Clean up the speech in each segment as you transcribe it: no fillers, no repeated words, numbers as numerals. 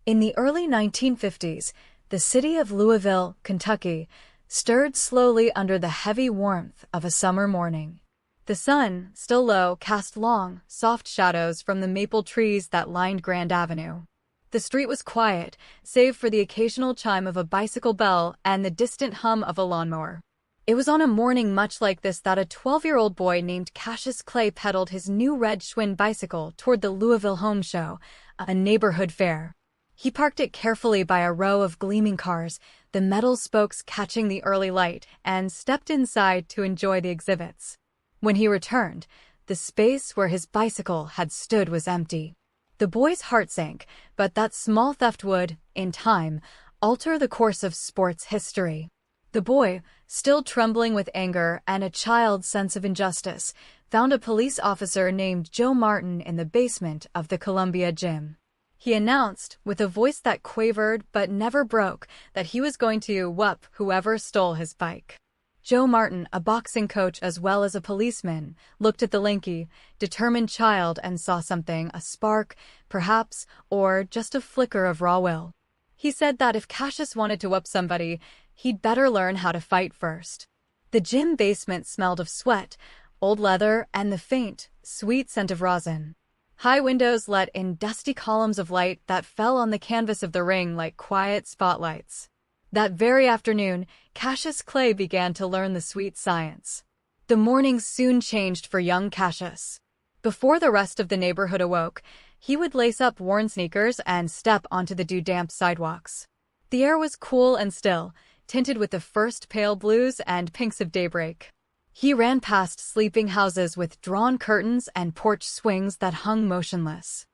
In the early 1950s, the city of Louisville, Kentucky, stirred slowly under the heavy warmth of a summer morning. The sun, still low, cast long, soft shadows from the maple trees that lined Grand Avenue. The street was quiet, save for the occasional chime of a bicycle bell and the distant hum of a lawnmower. It was on a morning much like this that a 12-year-old boy named Cassius Clay pedaled his new red Schwinn bicycle toward the Louisville Home Show, a neighborhood fair. He parked it carefully by a row of gleaming cars, the metal spokes catching the early light, and stepped inside to enjoy the exhibits. When he returned, the space where his bicycle had stood was empty. The boy's heart sank, but that small theft would, in time, alter the course of sports history. The boy, still trembling with anger and a child's sense of injustice, found a police officer named Joe Martin in the basement of the Columbia gym. He announced, with a voice that quavered but never broke, that he was going to whoop whoever stole his bike. Joe Martin, a boxing coach as well as a policeman, looked at the lanky, determined child and saw something, a spark, perhaps, or just a flicker of raw will. He said that if Cassius wanted to whoop somebody, he'd better learn how to fight first. The gym basement smelled of sweat, old leather, and the faint, sweet scent of rosin. High windows let in dusty columns of light that fell on the canvas of the ring like quiet spotlights. That very afternoon, Cassius Clay began to learn the sweet science. The mornings soon changed for young Cassius. Before the rest of the neighborhood awoke, he would lace up worn sneakers and step onto the dew-damp sidewalks. The air was cool and still, tinted with the first pale blues and pinks of daybreak. He ran past sleeping houses with drawn curtains and porch swings that hung motionless.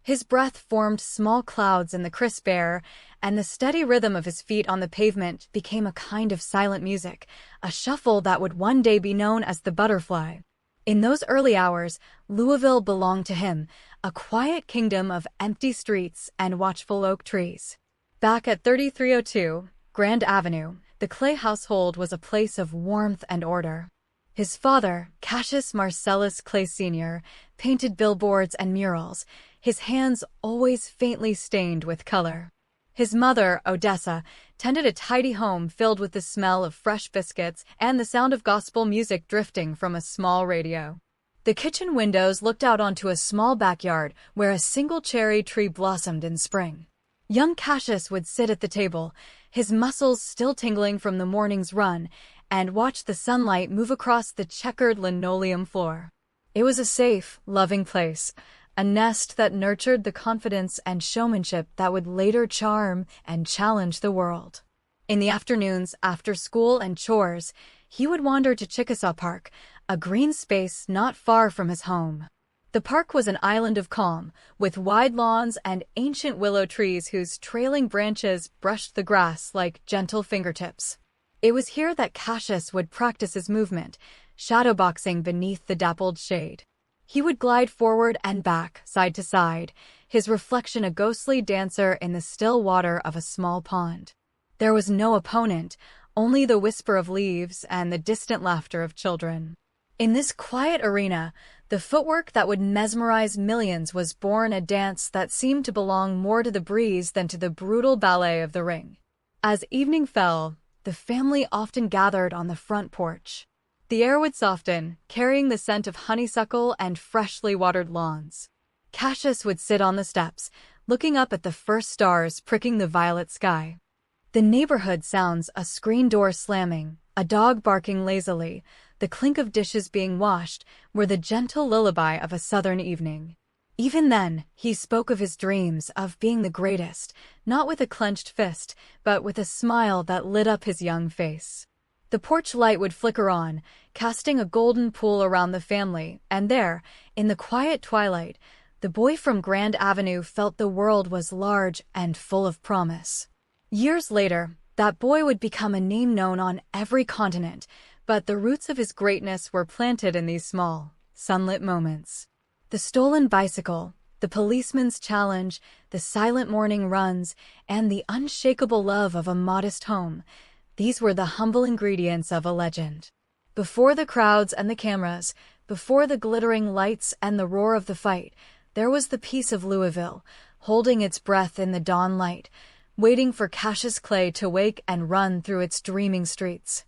His breath formed small clouds in the crisp air, and the steady rhythm of his feet on the pavement became a kind of silent music, a shuffle that would one day be known as the butterfly. In those early hours, Louisville belonged to him, a quiet kingdom of empty streets and watchful oak trees. Back at 3302 Grand Avenue, the Clay household was a place of warmth and order. His father, Cassius Marcellus Clay Sr., painted billboards and murals, his hands always faintly stained with color. His mother, Odessa, tended a tidy home filled with the smell of fresh biscuits and the sound of gospel music drifting from a small radio. The kitchen windows looked out onto a small backyard where a single cherry tree blossomed in spring. Young Cassius would sit at the table, his muscles still tingling from the morning's run, and watch the sunlight move across the checkered linoleum floor. It was a safe, loving place, a nest that nurtured the confidence and showmanship that would later charm and challenge the world. In the afternoons, after school and chores, he would wander to Chickasaw Park, a green space not far from his home. The park was an island of calm, with wide lawns and ancient willow trees whose trailing branches brushed the grass like gentle fingertips. It was here that Cassius would practice his movement, shadowboxing beneath the dappled shade. He would glide forward and back, side to side, his reflection a ghostly dancer in the still water of a small pond. There was no opponent, only the whisper of leaves and the distant laughter of children. In this quiet arena, the footwork that would mesmerize millions was born a dance that seemed to belong more to the breeze than to the brutal ballet of the ring. As evening fell, the family often gathered on the front porch. The air would soften, carrying the scent of honeysuckle and freshly watered lawns. Cassius would sit on the steps, looking up at the first stars pricking the violet sky. The neighborhood sounds, a screen door slamming, a dog barking lazily, the clink of dishes being washed, were the gentle lullaby of a southern evening. Even then, he spoke of his dreams of being the greatest, not with a clenched fist, but with a smile that lit up his young face. The porch light would flicker on, casting a golden pool around the family, and there, in the quiet twilight, the boy from Grand Avenue felt the world was large and full of promise. Years later, that boy would become a name known on every continent, but the roots of his greatness were planted in these small, sunlit moments. The stolen bicycle, the policeman's challenge, the silent morning runs, and the unshakable love of a modest home, these were the humble ingredients of a legend. Before the crowds and the cameras, before the glittering lights and the roar of the fight, there was the peace of Louisville, holding its breath in the dawn light, waiting for Cassius Clay to wake and run through its dreaming streets.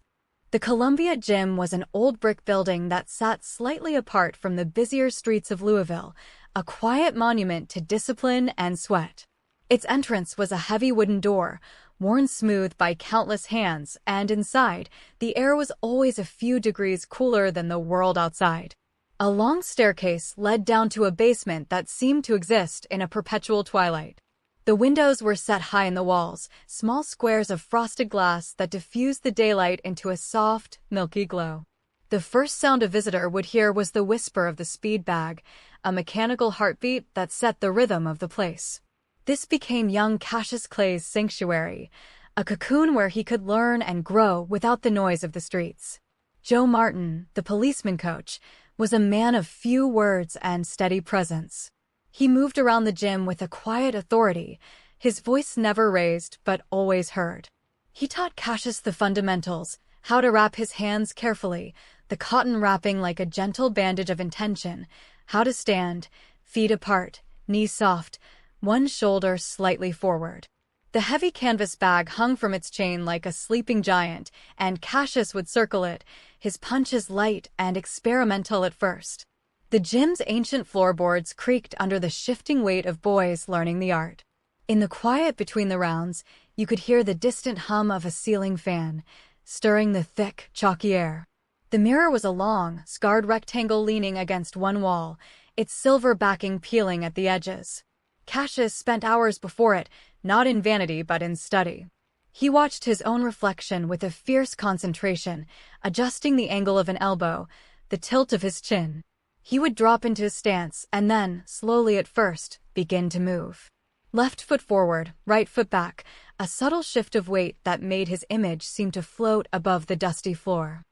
The Columbia Gym was an old brick building that sat slightly apart from the busier streets of Louisville, a quiet monument to discipline and sweat. Its entrance was a heavy wooden door, worn smooth by countless hands, and inside, the air was always a few degrees cooler than the world outside. A long staircase led down to a basement that seemed to exist in a perpetual twilight. The windows were set high in the walls, small squares of frosted glass that diffused the daylight into a soft, milky glow. The first sound a visitor would hear was the whisper of the speed bag, a mechanical heartbeat that set the rhythm of the place. This became young Cassius Clay's sanctuary, a cocoon where he could learn and grow without the noise of the streets. Joe Martin, the policeman coach, was a man of few words and steady presence. He moved around the gym with a quiet authority, his voice never raised but always heard. He taught Cassius the fundamentals, how to wrap his hands carefully, the cotton wrapping like a gentle bandage of intention, how to stand, feet apart, knees soft, one shoulder slightly forward. The heavy canvas bag hung from its chain like a sleeping giant, and Cassius would circle it, his punches light and experimental at first. The gym's ancient floorboards creaked under the shifting weight of boys learning the art. In the quiet between the rounds, you could hear the distant hum of a ceiling fan, stirring the thick, chalky air. The mirror was a long, scarred rectangle leaning against one wall, its silver backing peeling at the edges. Cassius spent hours before it, not in vanity but in study. He watched his own reflection with a fierce concentration, adjusting the angle of an elbow, the tilt of his chin. He would drop into a stance and then, slowly at first, begin to move. Left foot forward, right foot back, a subtle shift of weight that made his image seem to float above the dusty floor.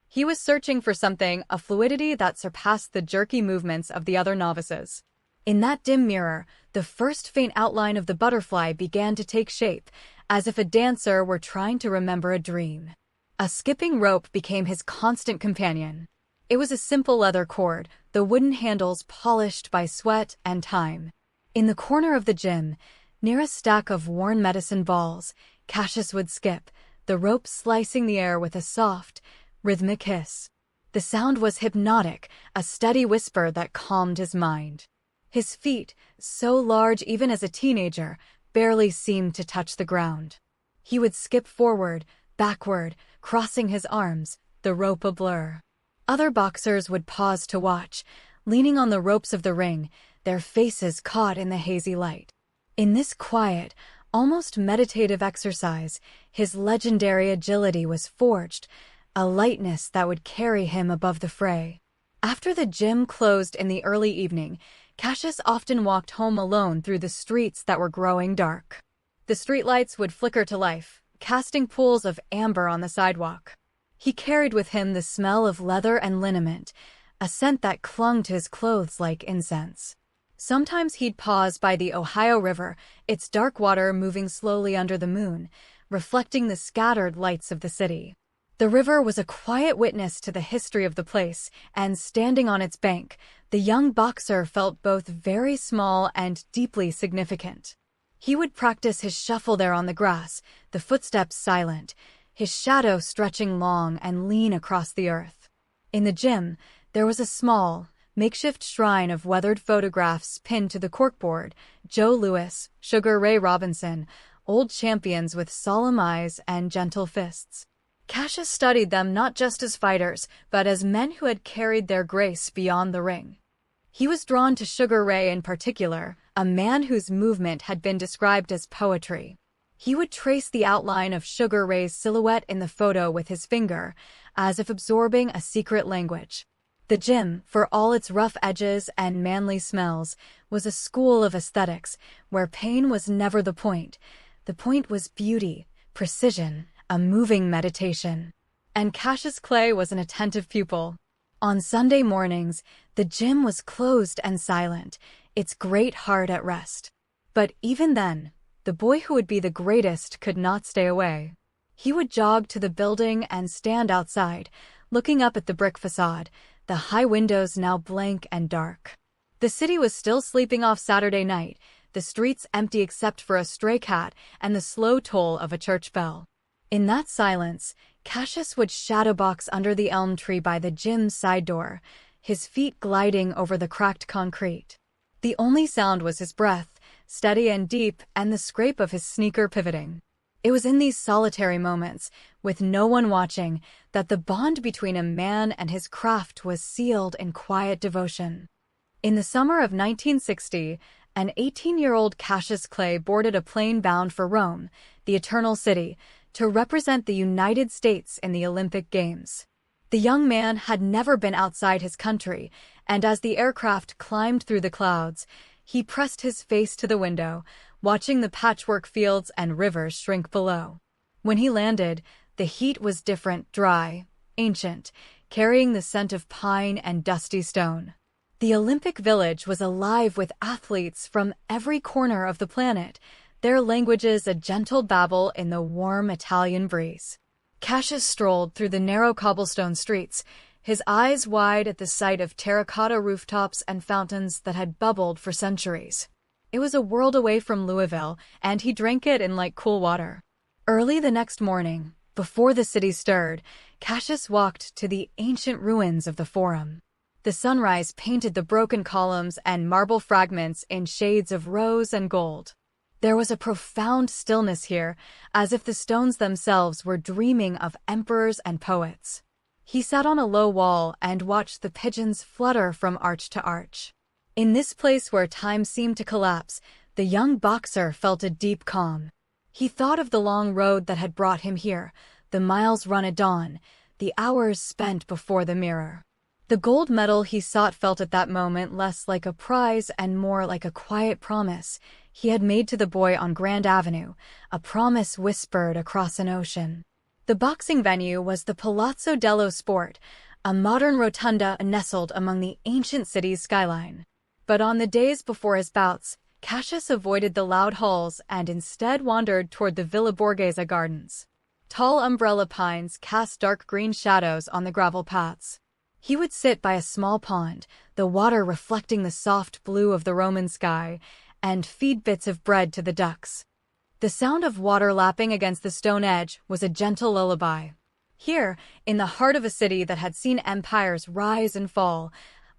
He was searching for something, a fluidity that surpassed the jerky movements of the other novices. In that dim mirror, the first faint outline of the butterfly began to take shape, as if a dancer were trying to remember a dream. A skipping rope became his constant companion. It was a simple leather cord, the wooden handles polished by sweat and time. In the corner of the gym, near a stack of worn medicine balls, Cassius would skip, the rope slicing the air with a soft, rhythmic hiss. The sound was hypnotic, a steady whisper that calmed his mind. His feet, so large even as a teenager, barely seemed to touch the ground. He would skip forward, backward, crossing his arms, the rope a blur. Other boxers would pause to watch, leaning on the ropes of the ring, their faces caught in the hazy light. In this quiet, almost meditative exercise, his legendary agility was forged, a lightness that would carry him above the fray. After the gym closed in the early evening, Cassius often walked home alone through the streets that were growing dark. The streetlights would flicker to life, casting pools of amber on the sidewalk. He carried with him the smell of leather and liniment, a scent that clung to his clothes like incense. Sometimes he'd pause by the Ohio River, its dark water moving slowly under the moon, reflecting the scattered lights of the city. The river was a quiet witness to the history of the place, and standing on its bank, the young boxer felt both very small and deeply significant. He would practice his shuffle there on the grass, the footsteps silent, his shadow stretching long and lean across the earth. In the gym, there was a small, makeshift shrine of weathered photographs pinned to the corkboard: Joe Louis, Sugar Ray Robinson, old champions with solemn eyes and gentle fists. Cassius studied them not just as fighters, but as men who had carried their grace beyond the ring. He was drawn to Sugar Ray in particular, a man whose movement had been described as poetry. He would trace the outline of Sugar Ray's silhouette in the photo with his finger, as if absorbing a secret language. The gym, for all its rough edges and manly smells, was a school of aesthetics, where pain was never the point. The point was beauty, precision, a moving meditation. And Cassius Clay was an attentive pupil. On Sunday mornings, the gym was closed and silent, its great heart at rest. But even then, the boy who would be the greatest could not stay away. He would jog to the building and stand outside, looking up at the brick facade, the high windows now blank and dark. The city was still sleeping off Saturday night, the streets empty except for a stray cat and the slow toll of a church bell. In that silence, Cassius would shadowbox under the elm tree by the gym's side door, his feet gliding over the cracked concrete. The only sound was his breath, steady and deep, and the scrape of his sneaker pivoting. It was in these solitary moments, with no one watching, that the bond between a man and his craft was sealed in quiet devotion. In the summer of 1960, an 18-year-old Cassius Clay boarded a plane bound for Rome, the Eternal City, to represent the United States in the Olympic Games. The young man had never been outside his country, and as the aircraft climbed through the clouds, he pressed his face to the window, watching the patchwork fields and rivers shrink below. When he landed, the heat was different, dry, ancient, carrying the scent of pine and dusty stone. The Olympic Village was alive with athletes from every corner of the planet, their languages a gentle babble in the warm Italian breeze. Cassius strolled through the narrow cobblestone streets, his eyes wide at the sight of terracotta rooftops and fountains that had bubbled for centuries. It was a world away from Louisville, and he drank it in like cool water. Early the next morning, before the city stirred, Cassius walked to the ancient ruins of the Forum. The sunrise painted the broken columns and marble fragments in shades of rose and gold. There was a profound stillness here, as if the stones themselves were dreaming of emperors and poets. He sat on a low wall and watched the pigeons flutter from arch to arch. In this place where time seemed to collapse, the young boxer felt a deep calm. He thought of the long road that had brought him here, the miles run at dawn, the hours spent before the mirror. The gold medal he sought felt at that moment less like a prize and more like a quiet promise he had made to the boy on Grand Avenue, a promise whispered across an ocean. The boxing venue was the Palazzo dello Sport, a modern rotunda nestled among the ancient city's skyline. But on the days before his bouts, Cassius avoided the loud halls and instead wandered toward the Villa Borghese gardens. Tall umbrella pines cast dark green shadows on the gravel paths. He would sit by a small pond, the water reflecting the soft blue of the Roman sky, and feed bits of bread to the ducks. The sound of water lapping against the stone edge was a gentle lullaby. Here, in the heart of a city that had seen empires rise and fall,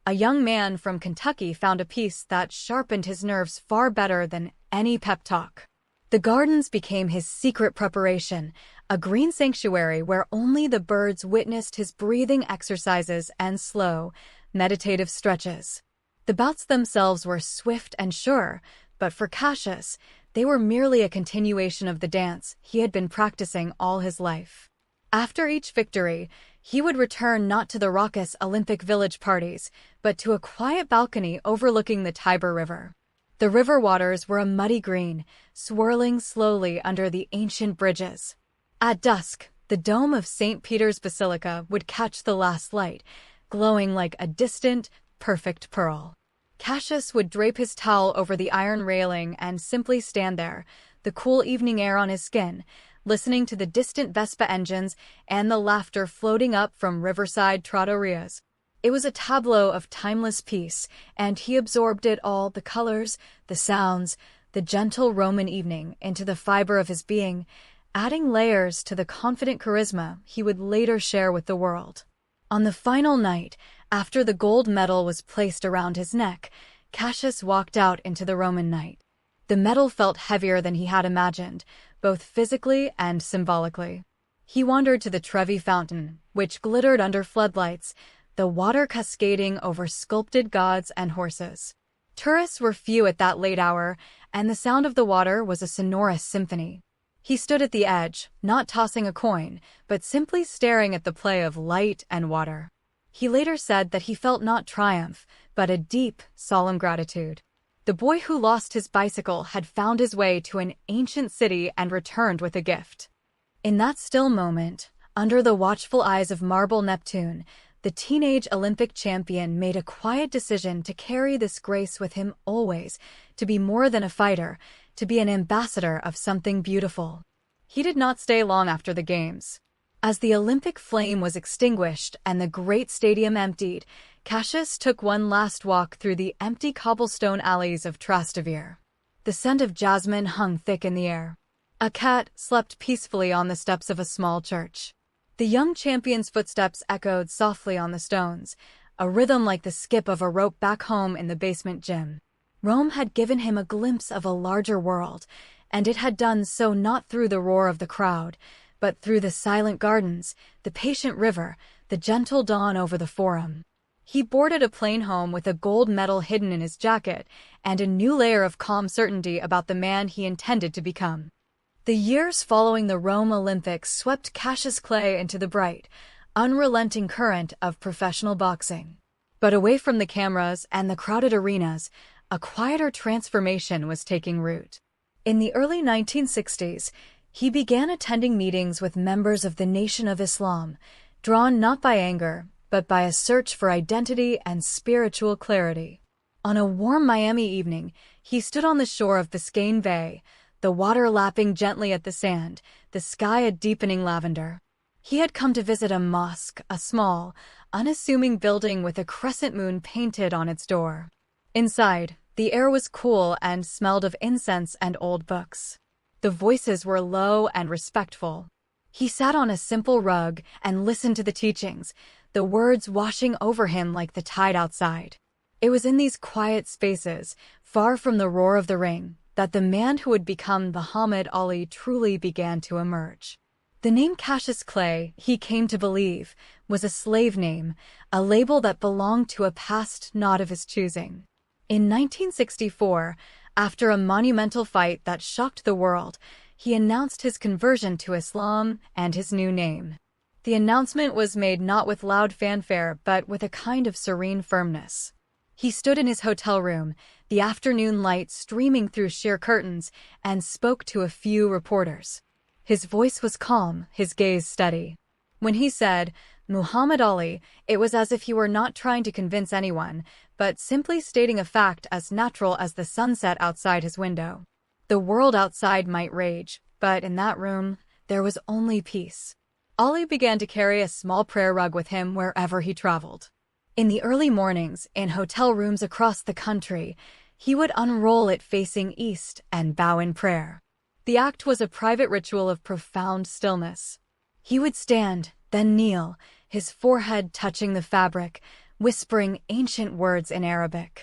a young man from Kentucky found a peace that sharpened his nerves far better than any pep talk. The gardens became his secret preparation, a green sanctuary where only the birds witnessed his breathing exercises and slow, meditative stretches. The bouts themselves were swift and sure, but for Cassius, they were merely a continuation of the dance he had been practicing all his life. After each victory, he would return not to the raucous Olympic Village parties, but to a quiet balcony overlooking the Tiber River. The river waters were a muddy green, swirling slowly under the ancient bridges. At dusk, the dome of St. Peter's Basilica would catch the last light, glowing like a distant, perfect pearl. Cassius would drape his towel over the iron railing and simply stand there, the cool evening air on his skin, listening to the distant Vespa engines and the laughter floating up from riverside trattorias. It was a tableau of timeless peace, and he absorbed it all, the colors, the sounds, the gentle Roman evening, into the fiber of his being, adding layers to the confident charisma he would later share with the world. On the final night, after the gold medal was placed around his neck, Cassius walked out into the Roman night. The medal felt heavier than he had imagined, both physically and symbolically. He wandered to the Trevi Fountain, which glittered under floodlights, the water cascading over sculpted gods and horses. Tourists were few at that late hour, and the sound of the water was a sonorous symphony. He stood at the edge, not tossing a coin, but simply staring at the play of light and water. He later said that he felt not triumph, but a deep, solemn gratitude. The boy who lost his bicycle had found his way to an ancient city and returned with a gift. In that still moment, under the watchful eyes of marble Neptune, the teenage Olympic champion made a quiet decision to carry this grace with him always, to be more than a fighter, to be an ambassador of something beautiful. He did not stay long after the Games. As the Olympic flame was extinguished and the great stadium emptied, Cassius took one last walk through the empty cobblestone alleys of Trastevere. The scent of jasmine hung thick in the air. A cat slept peacefully on the steps of a small church. The young champion's footsteps echoed softly on the stones, a rhythm like the skip of a rope back home in the basement gym. Rome had given him a glimpse of a larger world, and it had done so not through the roar of the crowd, but through the silent gardens, the patient river, the gentle dawn over the forum. He boarded a plane home with a gold medal hidden in his jacket and a new layer of calm certainty about the man he intended to become. The years following the Rome Olympics swept Cassius Clay into the bright, unrelenting current of professional boxing. But away from the cameras and the crowded arenas, a quieter transformation was taking root. In the early 1960s, he began attending meetings with members of the Nation of Islam, drawn not by anger, but by a search for identity and spiritual clarity. On a warm Miami evening, he stood on the shore of Biscayne Bay, the water lapping gently at the sand, the sky a deepening lavender. He had come to visit a mosque, a small, unassuming building with a crescent moon painted on its door. Inside, the air was cool and smelled of incense and old books. The voices were low and respectful. He sat on a simple rug and listened to the teachings, the words washing over him like the tide outside. It was in these quiet spaces, far from the roar of the ring, that the man who would become Muhammad Ali truly began to emerge. The name Cassius Clay, he came to believe, was a slave name, a label that belonged to a past not of his choosing. In 1964, after a monumental fight that shocked the world, he announced his conversion to Islam and his new name. The announcement was made not with loud fanfare but with a kind of serene firmness. He stood in his hotel room, the afternoon light streaming through sheer curtains, and spoke to a few reporters. His voice was calm, his gaze steady. When he said, "Muhammad Ali," it was as if he were not trying to convince anyone, but simply stating a fact as natural as the sunset outside his window. The world outside might rage, but in that room, there was only peace. Ali began to carry a small prayer rug with him wherever he traveled. In the early mornings, in hotel rooms across the country, he would unroll it facing east and bow in prayer. The act was a private ritual of profound stillness. He would stand, then kneel, his forehead touching the fabric, whispering ancient words in Arabic.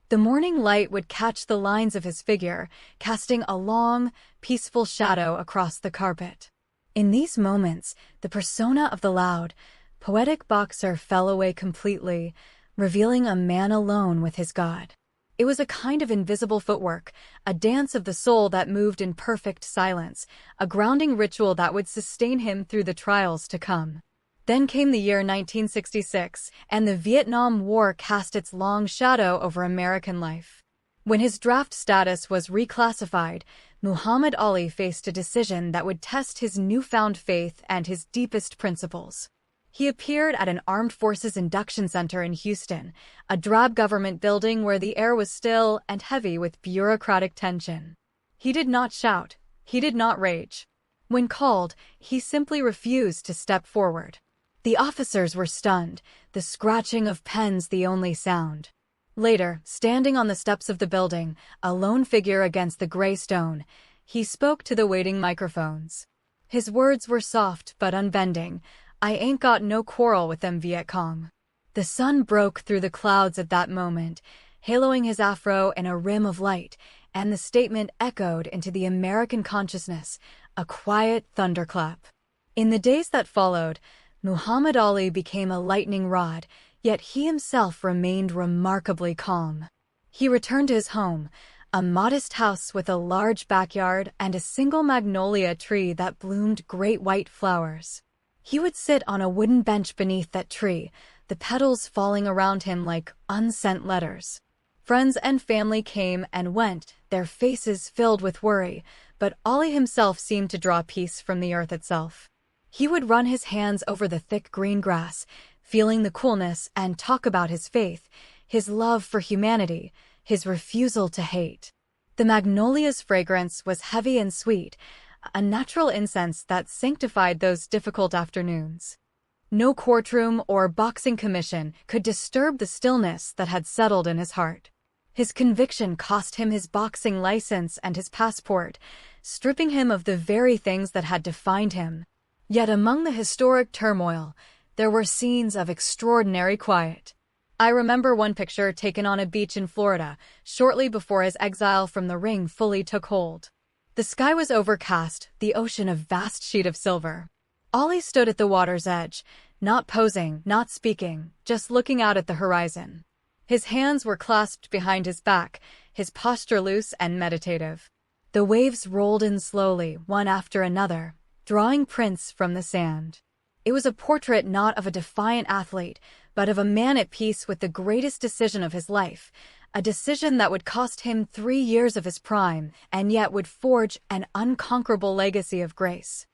The morning light would catch the lines of his figure, casting a long, peaceful shadow across the carpet. In these moments, the persona of the loud, poetic boxer fell away completely, revealing a man alone with his God. It was a kind of invisible footwork, a dance of the soul that moved in perfect silence, a grounding ritual that would sustain him through the trials to come. Then came the year 1966, and the Vietnam War cast its long shadow over American life. When his draft status was reclassified, Muhammad Ali faced a decision that would test his newfound faith and his deepest principles. He appeared at an Armed Forces Induction Center in Houston, a drab government building where the air was still and heavy with bureaucratic tension. He did not shout. He did not rage. When called, he simply refused to step forward. The officers were stunned, the scratching of pens the only sound. Later, standing on the steps of the building, a lone figure against the gray stone, he spoke to the waiting microphones. His words were soft but unbending. "I ain't got no quarrel with them Viet Cong." The sun broke through the clouds at that moment, haloing his afro in a rim of light, and the statement echoed into the American consciousness, a quiet thunderclap. In the days that followed, Muhammad Ali became a lightning rod, yet he himself remained remarkably calm. He returned to his home, a modest house with a large backyard and a single magnolia tree that bloomed great white flowers. He would sit on a wooden bench beneath that tree, the petals falling around him like unsent letters. Friends and family came and went, their faces filled with worry, but Ali himself seemed to draw peace from the earth itself. He would run his hands over the thick green grass, feeling the coolness, and talk about his faith, his love for humanity, his refusal to hate. The magnolia's fragrance was heavy and sweet, a natural incense that sanctified those difficult afternoons. No courtroom or boxing commission could disturb the stillness that had settled in his heart. His conviction cost him his boxing license and his passport, stripping him of the very things that had defined him. Yet among the historic turmoil, there were scenes of extraordinary quiet. I remember one picture taken on a beach in Florida, shortly before his exile from the ring fully took hold. The sky was overcast, the ocean a vast sheet of silver. Ollie stood at the water's edge, not posing, not speaking, just looking out at the horizon. His hands were clasped behind his back, his posture loose and meditative. The waves rolled in slowly, one after another, drawing prints from the sand. It was a portrait not of a defiant athlete, but of a man at peace with the greatest decision of his life, a decision that would cost him 3 years of his prime and yet would forge an unconquerable legacy of grace.